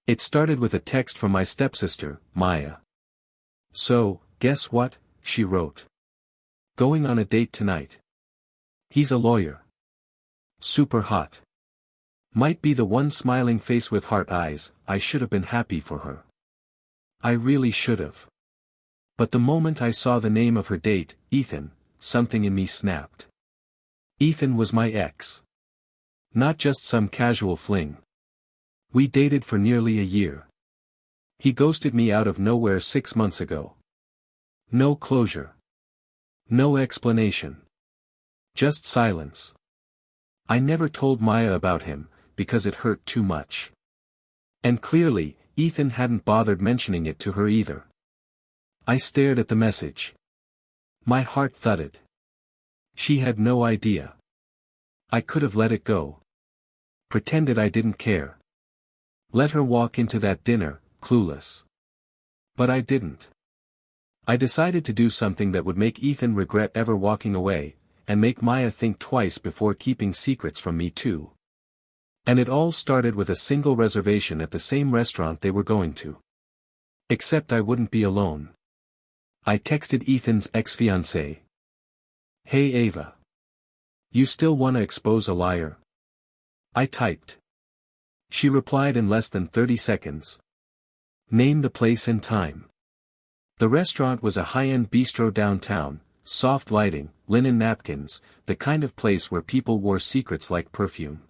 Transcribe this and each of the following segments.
It started with a text from my stepsister, Maya. "So, guess what?" she wrote. "Going on a date tonight. He's a lawyer. Super hot. Might be the one smiling face with heart eyes." I should have been happy for her. I really should have. But the moment I saw the name of her date, Ethan, something in me snapped. Ethan was my ex. Not just some casual fling. We dated for nearly a year. He ghosted me out of nowhere 6 months ago. No closure. No explanation. Just silence. I never told Maya about him, because it hurt too much. And clearly, Ethan hadn't bothered mentioning it to her either. I stared at the message. My heart thudded. She had no idea. I could have let it go. Pretended I didn't care. Let her walk into that dinner, clueless. But I didn't. I decided to do something that would make Ethan regret ever walking away, and make Maya think twice before keeping secrets from me too. And it all started with a single reservation at the same restaurant they were going to. Except I wouldn't be alone. I texted Ethan's ex-fiancée. "Hey Ava. You still wanna expose a liar?" I typed. She replied in less than 30 seconds. "Name the place and time." The restaurant was a high-end bistro downtown, soft lighting, linen napkins, the kind of place where people wore secrets like perfume.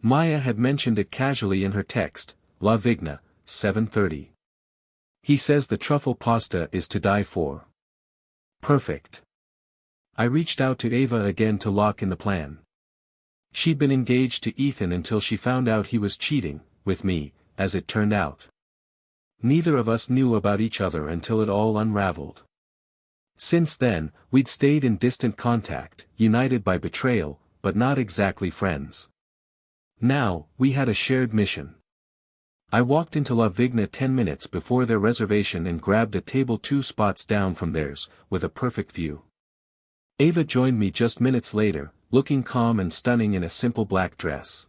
Maya had mentioned it casually in her text, La Vigna, 7:30. He says the truffle pasta is to die for. Perfect. I reached out to Ava again to lock in the plan. She'd been engaged to Ethan until she found out he was cheating, with me, as it turned out. Neither of us knew about each other until it all unraveled. Since then, we'd stayed in distant contact, united by betrayal, but not exactly friends. Now, we had a shared mission. I walked into La Vigna 10 minutes before their reservation and grabbed a table 2 spots down from theirs, with a perfect view. Ava joined me just minutes later, looking calm and stunning in a simple black dress.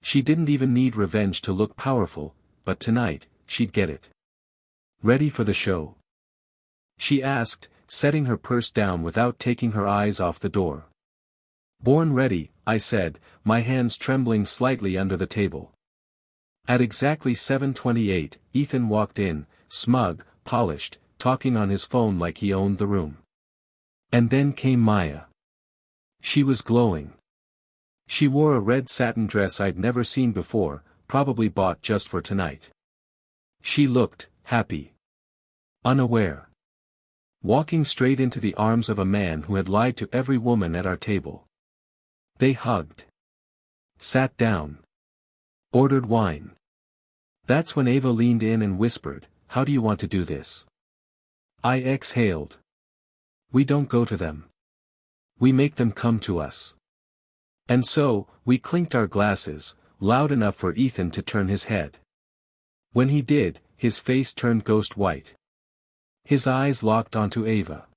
She didn't even need revenge to look powerful, but tonight, she'd get it. "Ready for the show?" she asked, setting her purse down without taking her eyes off the door. "Born ready," I said, my hands trembling slightly under the table. At exactly 7:28, Ethan walked in, smug, polished, talking on his phone like he owned the room. And then came Maya. She was glowing. She wore a red satin dress I'd never seen before, probably bought just for tonight. She looked happy. Unaware. Walking straight into the arms of a man who had lied to every woman at our table. They hugged. Sat down. Ordered wine. That's when Ava leaned in and whispered, "How do you want to do this?" I exhaled. "We don't go to them. We make them come to us." And so, we clinked our glasses, loud enough for Ethan to turn his head. When he did, his face turned ghost white. His eyes locked onto Ava.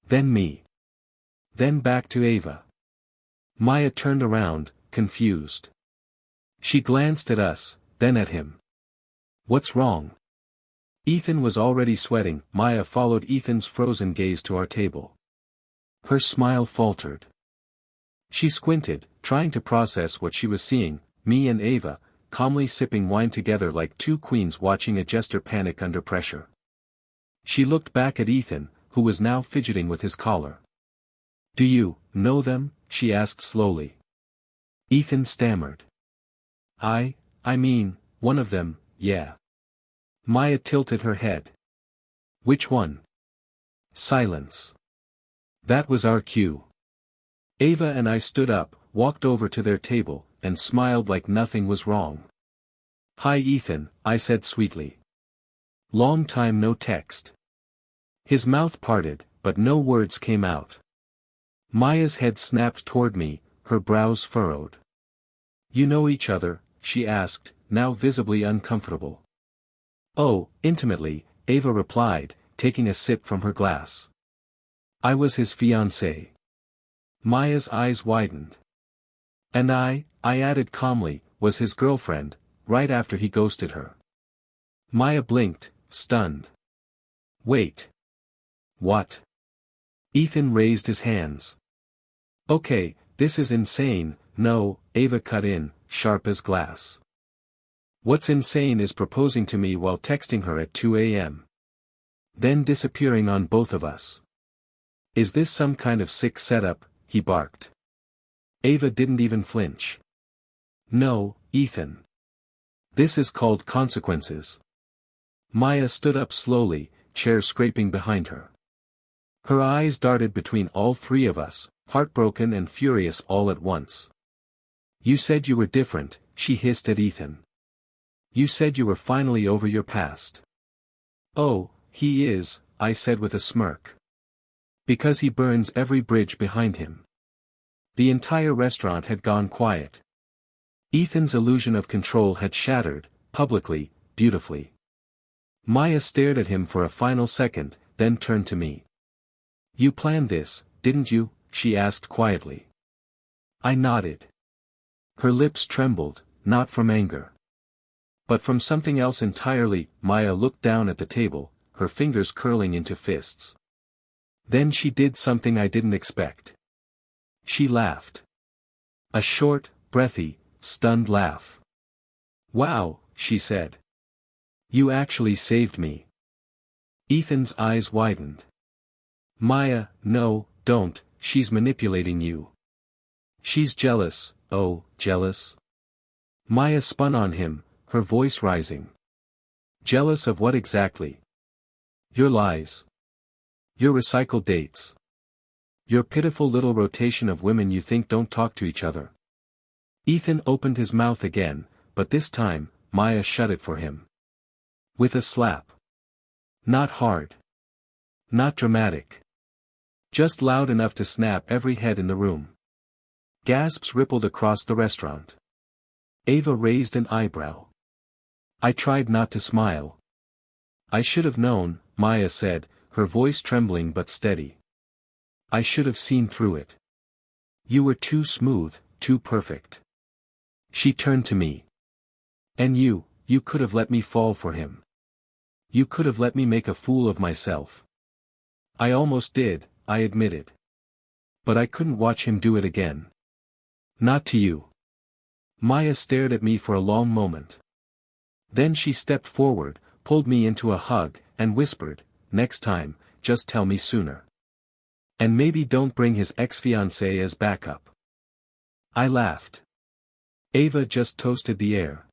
Then me. Then back to Ava. Maya turned around, confused. She glanced at us, then at him. "What's wrong?" Ethan was already sweating. Maya followed Ethan's frozen gaze to our table. Her smile faltered. She squinted, trying to process what she was seeing, me and Ava, calmly sipping wine together like two queens watching a jester panic under pressure. She looked back at Ethan, who was now fidgeting with his collar. "Do you know them?" she asked slowly. Ethan stammered. I mean, one of them, yeah." Maya tilted her head. "Which one?" Silence. That was our cue. Ava and I stood up, walked over to their table, and smiled like nothing was wrong. "Hi Ethan," I said sweetly. "Long time no text." His mouth parted, but no words came out. Maya's head snapped toward me, her brows furrowed. "You know each other?" she asked, now visibly uncomfortable. "Oh, intimately," Ava replied, taking a sip from her glass. "I was his fiancée." Maya's eyes widened. "And I added calmly, was his girlfriend, right after he ghosted her. Maya blinked, stunned. Wait. What? Ethan raised his hands. Okay, this is insane. No, Ava cut in, sharp as glass. What's insane is proposing to me while texting her at 2 a.m. Then disappearing on both of us. Is this some kind of sick setup? He barked. Ava didn't even flinch. No, Ethan. This is called consequences. Maya stood up slowly, chair scraping behind her. Her eyes darted between all three of us, heartbroken and furious all at once. You said you were different, she hissed at Ethan. You said you were finally over your past. Oh, he is, I said with a smirk. Because he burns every bridge behind him. The entire restaurant had gone quiet. Ethan's illusion of control had shattered, publicly, beautifully. Maya stared at him for a final second, then turned to me. You planned this, didn't you? She asked quietly. I nodded. Her lips trembled, not from anger. But from something else entirely. Maya looked down at the table, her fingers curling into fists. Then she did something I didn't expect. She laughed. A short, breathy, stunned laugh. Wow, she said. You actually saved me. Ethan's eyes widened. Maya, no, don't, she's manipulating you. She's jealous, oh, jealous. Maya spun on him, her voice rising. Jealous of what exactly? Your lies. Your recycled dates. Your pitiful little rotation of women you think don't talk to each other. Ethan opened his mouth again, but this time, Maya shut it for him. With a slap. Not hard. Not dramatic. Just loud enough to snap every head in the room. Gasps rippled across the restaurant. Ava raised an eyebrow. I tried not to smile. I should have known, Maya said, her voice trembling but steady. I should have seen through it. You were too smooth, too perfect. She turned to me. And you could have let me fall for him. You could have let me make a fool of myself. I almost did, I admitted. But I couldn't watch him do it again. Not to you. Maya stared at me for a long moment. Then she stepped forward, pulled me into a hug, and whispered, next time, just tell me sooner. And maybe don't bring his ex-fiancée as backup. I laughed. Ava just toasted the air.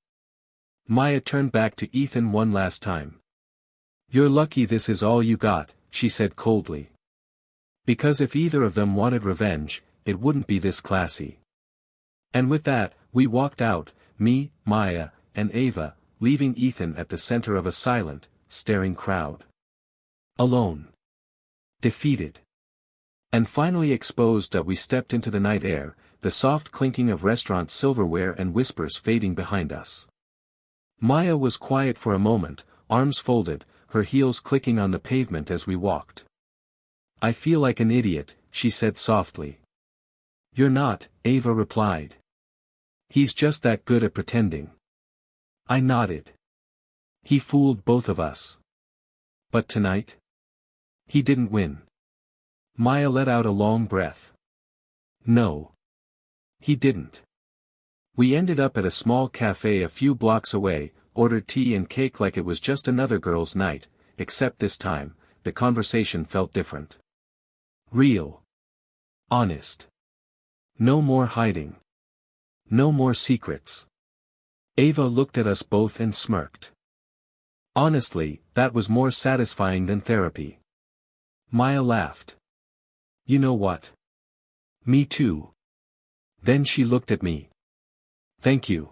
Maya turned back to Ethan one last time. You're lucky this is all you got, she said coldly. Because if either of them wanted revenge, it wouldn't be this classy. And with that, we walked out, me, Maya, and Ava, leaving Ethan at the center of a silent, staring crowd. Alone. Defeated. And finally exposed that we stepped into the night air, the soft clinking of restaurant silverware and whispers fading behind us. Maya was quiet for a moment, arms folded, her heels clicking on the pavement as we walked. I feel like an idiot, she said softly. You're not, Ava replied. He's just that good at pretending. I nodded. He fooled both of us. But tonight? He didn't win. Maya let out a long breath. No. He didn't. We ended up at a small cafe a few blocks away, ordered tea and cake like it was just another girls' night, except this time, the conversation felt different. Real. Honest. No more hiding. No more secrets. Ava looked at us both and smirked. Honestly, that was more satisfying than therapy. Maya laughed. You know what? Me too. Then she looked at me. Thank you.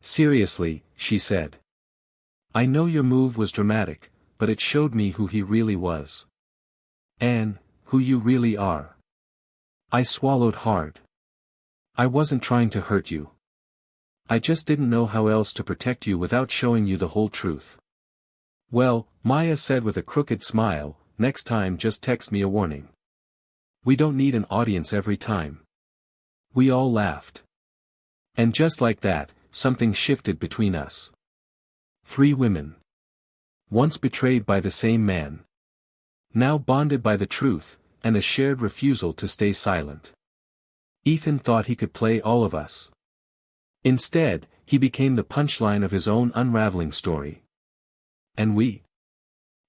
Seriously, she said. I know your move was dramatic, but it showed me who he really was. And, who you really are. I swallowed hard. I wasn't trying to hurt you. I just didn't know how else to protect you without showing you the whole truth. Well, Maya said with a crooked smile, next time just text me a warning. We don't need an audience every time. We all laughed. And just like that, something shifted between us. 3 women. Once betrayed by the same man. Now bonded by the truth, and a shared refusal to stay silent. Ethan thought he could play all of us. Instead, he became the punchline of his own unraveling story. And we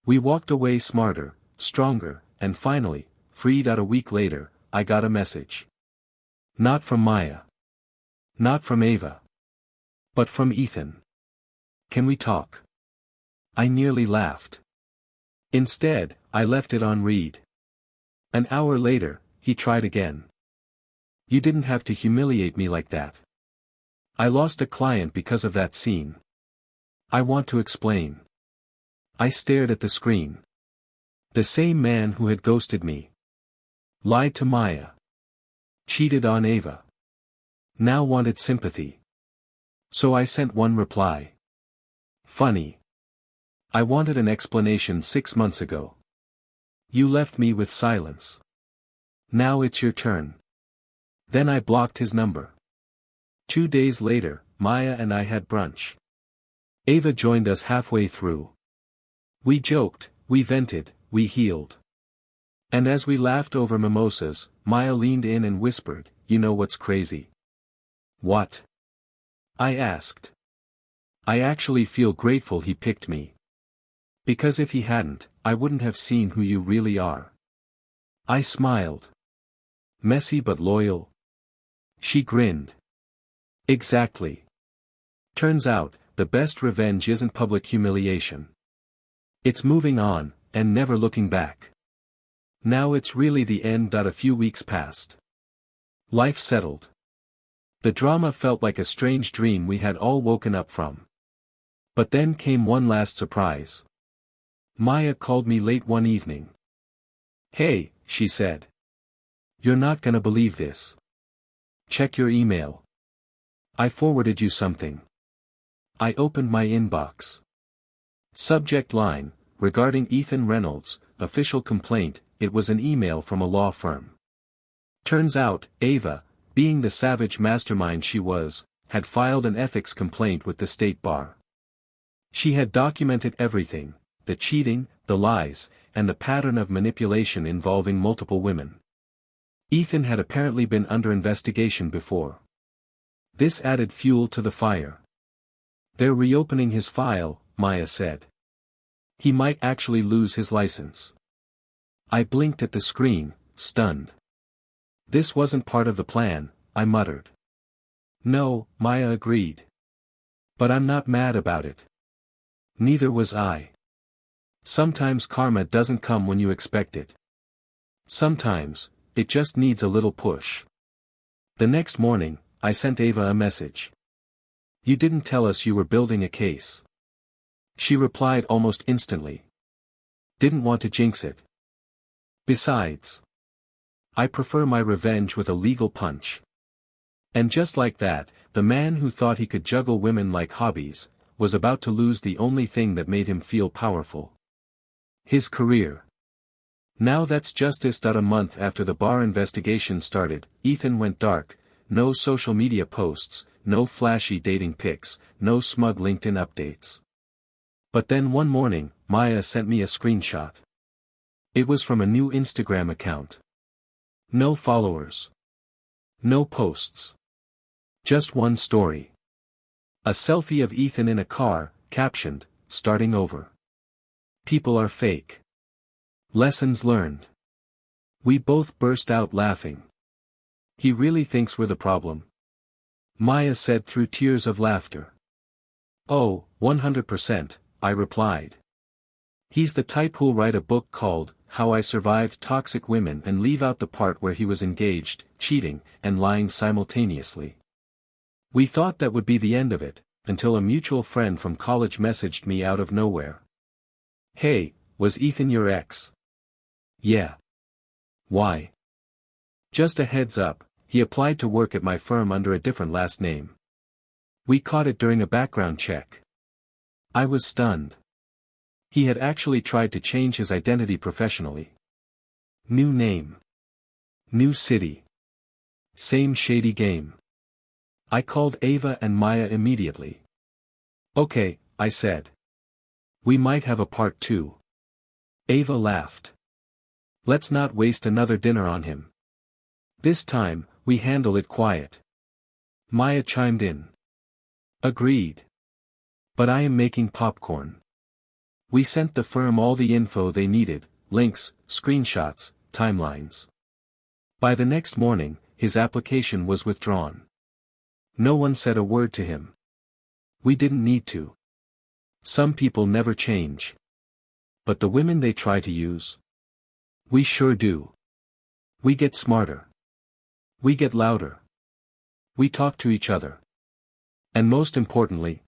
walked away smarter, stronger, and finally, freed out a week later, I got a message. Not from Maya. Not from Ava. But from Ethan. Can we talk? I nearly laughed. Instead, I left it on read. An hour later, he tried again. You didn't have to humiliate me like that. I lost a client because of that scene. I want to explain. I stared at the screen. The same man who had ghosted me. Lied to Maya. Cheated on Ava. Now wanted sympathy. So I sent one reply. Funny. I wanted an explanation 6 months ago. You left me with silence. Now it's your turn. Then I blocked his number. 2 days later, Maya and I had brunch. Ava joined us halfway through. We joked, we vented, we healed. And as we laughed over mimosas, Maya leaned in and whispered, "You know what's crazy?" "What?" I asked. "I actually feel grateful he picked me. Because if he hadn't, I wouldn't have seen who you really are." I smiled. "Messy but loyal." She grinned. "Exactly. Turns out, the best revenge isn't public humiliation. It's moving on, and never looking back. Now it's really the end. A few weeks passed. Life settled. The drama felt like a strange dream we had all woken up from. But then came one last surprise. Maya called me late one evening. "Hey," she said. "You're not gonna believe this. Check your email. I forwarded you something." I opened my inbox. Subject line, regarding Ethan Reynolds, official complaint. It was an email from a law firm. Turns out, Ava, being the savage mastermind she was, had filed an ethics complaint with the state bar. She had documented everything, the cheating, the lies, and the pattern of manipulation involving multiple women. Ethan had apparently been under investigation before. This added fuel to the fire. "They're reopening his file," Maya said. "He might actually lose his license." I blinked at the screen, stunned. "This wasn't part of the plan," I muttered. "No," Maya agreed. "But I'm not mad about it." Neither was I. Sometimes karma doesn't come when you expect it. Sometimes, it just needs a little push. The next morning, I sent Ava a message. "You didn't tell us you were building a case." She replied almost instantly. "Didn't want to jinx it. Besides, I prefer my revenge with a legal punch." And just like that, the man who thought he could juggle women like hobbies, was about to lose the only thing that made him feel powerful. His career. Now that's justice. A month after the bar investigation started, Ethan went dark. No social media posts, no flashy dating pics, no smug LinkedIn updates. But then one morning, Maya sent me a screenshot. It was from a new Instagram account. No followers. No posts. Just one story. A selfie of Ethan in a car, captioned, "Starting over. People are fake. Lessons learned." We both burst out laughing. "He really thinks we're the problem?" Maya said through tears of laughter. "Oh, 100%, I replied. "He's the type who'll write a book called, 'How I Survived Toxic Women' and leave out the part where he was engaged, cheating, and lying simultaneously." We thought that would be the end of it, until a mutual friend from college messaged me out of nowhere. "Hey, was Ethan your ex?" "Yeah." "Why?" "Just a heads up, he applied to work at my firm under a different last name. We caught it during a background check." I was stunned. He had actually tried to change his identity professionally. New name. New city. Same shady game. I called Ava and Maya immediately. Okay, I said. We might have a part 2. Ava laughed. Let's not waste another dinner on him. This time, we handle it quiet. Maya chimed in. Agreed. But I am making popcorn. We sent the firm all the info they needed, links, screenshots, timelines. By the next morning, his application was withdrawn. No one said a word to him. We didn't need to. Some people never change. But the women they try to use? We sure do. We get smarter. We get louder. We talk to each other. And most importantly,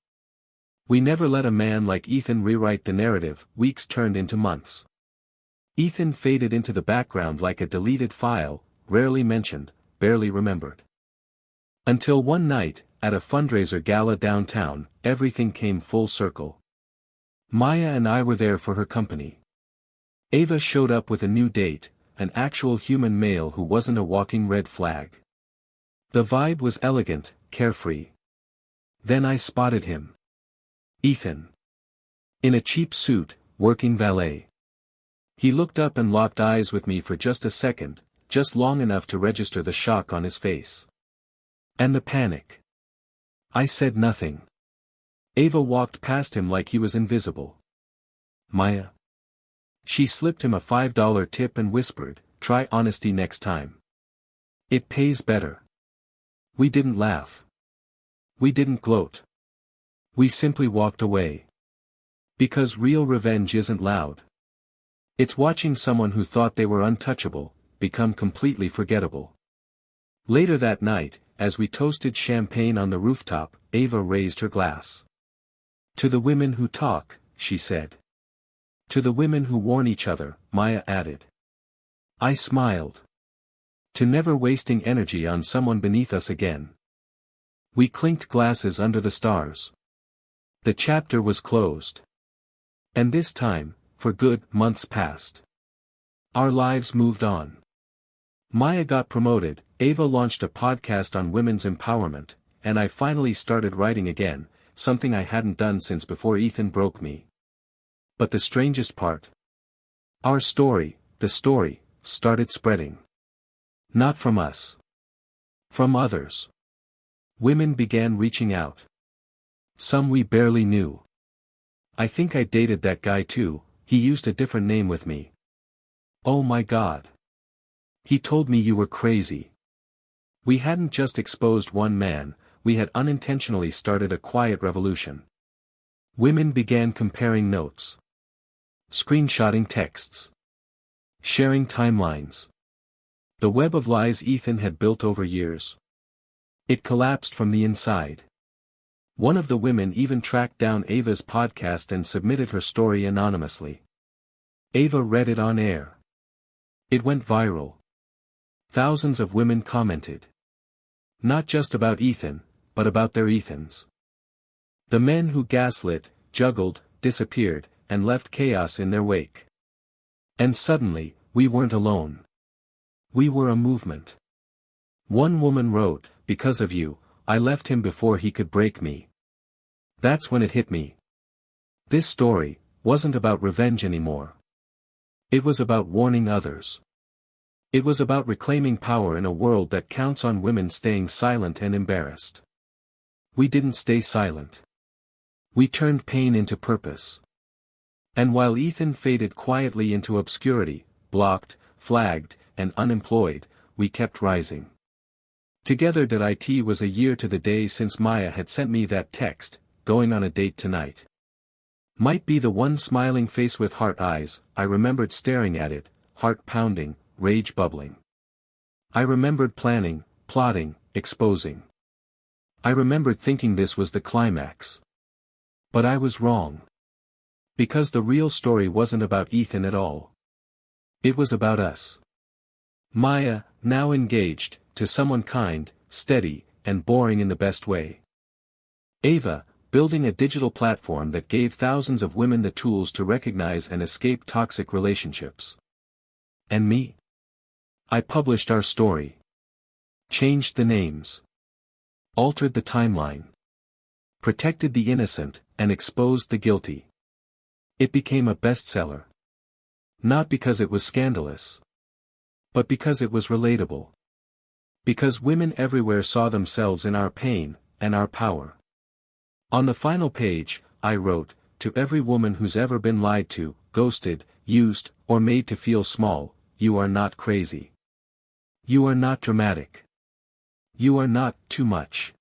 we never let a man like Ethan rewrite the narrative. Weeks turned into months. Ethan faded into the background like a deleted file, rarely mentioned, barely remembered. Until one night, at a fundraiser gala downtown, everything came full circle. Maya and I were there for her company. Ava showed up with a new date, an actual human male who wasn't a walking red flag. The vibe was elegant, carefree. Then I spotted him. Ethan. In a cheap suit, working valet. He looked up and locked eyes with me for just a second, just long enough to register the shock on his face. And the panic. I said nothing. Ava walked past him like he was invisible. Maya. She slipped him a $5 tip and whispered, "Try honesty next time. It pays better." We didn't laugh. We didn't gloat. We simply walked away. Because real revenge isn't loud. It's watching someone who thought they were untouchable, become completely forgettable. Later that night, as we toasted champagne on the rooftop, Ava raised her glass. To the women who talk, she said. To the women who warn each other, Maya added. I smiled. To never wasting energy on someone beneath us again. We clinked glasses under the stars. The chapter was closed. And this time, for good, months passed. Our lives moved on. Maya got promoted, Ava launched a podcast on women's empowerment, and I finally started writing again, something I hadn't done since before Ethan broke me. But the strangest part. Our story, the story, started spreading. Not from us. From others. Women began reaching out. Some we barely knew. I think I dated that guy too, he used a different name with me. Oh my God. He told me you were crazy. We hadn't just exposed one man, we had unintentionally started a quiet revolution. Women began comparing notes. Screenshotting texts. Sharing timelines. The web of lies Ethan had built over years. It collapsed from the inside. One of the women even tracked down Ava's podcast and submitted her story anonymously. Ava read it on air. It went viral. Thousands of women commented. Not just about Ethan, but about their Ethans. The men who gaslit, juggled, disappeared, and left chaos in their wake. And suddenly, we weren't alone. We were a movement. One woman wrote, "Because of you, I left him before he could break me." That's when it hit me. This story wasn't about revenge anymore. It was about warning others. It was about reclaiming power in a world that counts on women staying silent and embarrassed. We didn't stay silent. We turned pain into purpose. And while Ethan faded quietly into obscurity, blocked, flagged, and unemployed, we kept rising. Together. It was a year to the day since Maya had sent me that text, "Going on a date tonight." Might be the one smiling face with heart eyes. I remembered staring at it, heart pounding, rage bubbling. I remembered planning, plotting, exposing. I remembered thinking this was the climax. But I was wrong. Because the real story wasn't about Ethan at all. It was about us. Maya, now engaged, to someone kind, steady, and boring in the best way. Ava, building a digital platform that gave thousands of women the tools to recognize and escape toxic relationships. And me? I published our story. Changed the names. altered the timeline, protected the innocent, and exposed the guilty. It became a bestseller. Not because it was scandalous, but because it was relatable. Because women everywhere saw themselves in our pain, and our power. On the final page, I wrote, "To every woman who's ever been lied to, ghosted, used, or made to feel small, you are not crazy. You are not dramatic. You are not too much.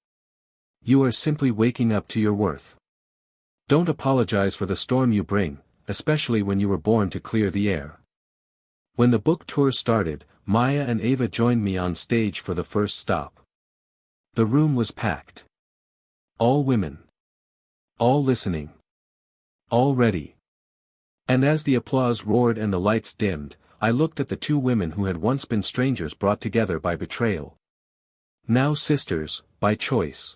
You are simply waking up to your worth. Don't apologize for the storm you bring, especially when you were born to clear the air." When the book tour started, Maya and Ava joined me on stage for the first stop. The room was packed. All women. All listening. All ready. And as the applause roared and the lights dimmed, I looked at the two women who had once been strangers brought together by betrayal. Now sisters, by choice.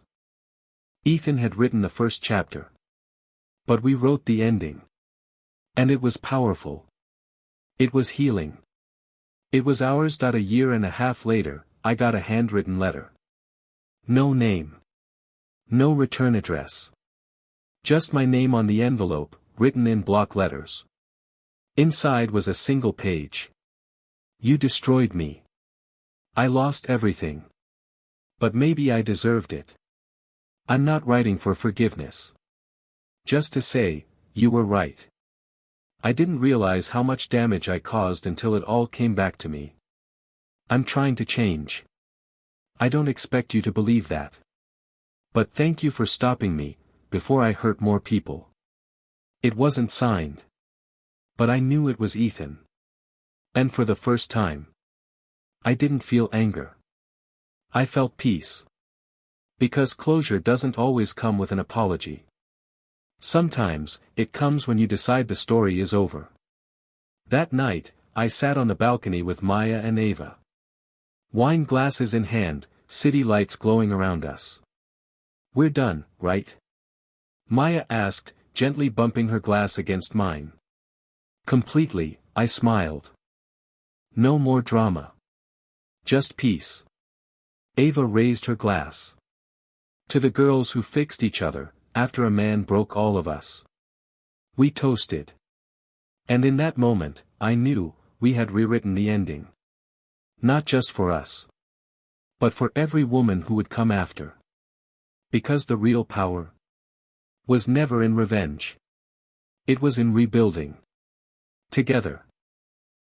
Ethan had written the first chapter. But we wrote the ending. And it was powerful. It was healing. It was ours. A year and a half later, I got a handwritten letter. No name. No return address. Just my name on the envelope, written in block letters. Inside was a single page. "You destroyed me. I lost everything. But maybe I deserved it. I'm not writing for forgiveness. Just to say, you were right. I didn't realize how much damage I caused until it all came back to me. I'm trying to change. I don't expect you to believe that. But thank you for stopping me, before I hurt more people." It wasn't signed. But I knew it was Ethan. And for the first time, I didn't feel anger. I felt peace. Because closure doesn't always come with an apology. Sometimes, it comes when you decide the story is over. That night, I sat on the balcony with Maya and Ava. Wine glasses in hand, city lights glowing around us. "We're done, right?" Maya asked, gently bumping her glass against mine. Completely, I smiled. No more drama. Just peace. Ava raised her glass. "To the girls who fixed each other, after a man broke all of us." We toasted. And in that moment, I knew, we had rewritten the ending. Not just for us. But for every woman who would come after. Because the real power was never in revenge. It was in rebuilding. Together.